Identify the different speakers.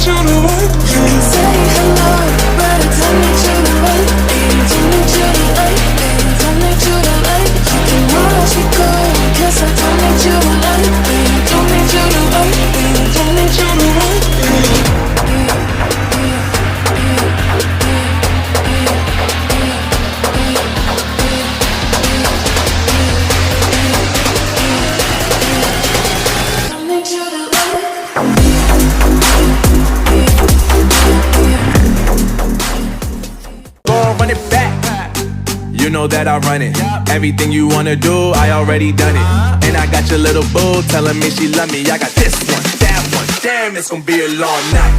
Speaker 1: you to wait. You can say hello, but I don't need you to wait. Don't need you to wait, don't need you to wait. You can watch me go, 'cause I don't need you to wait. Don't need you to wait, don't need you to wait.
Speaker 2: Run it back. You know that I run it. Everything you wanna do, I already done it. And I got your little boo telling me she love me. I got this one, that one. Damn, it's gonna be a long night.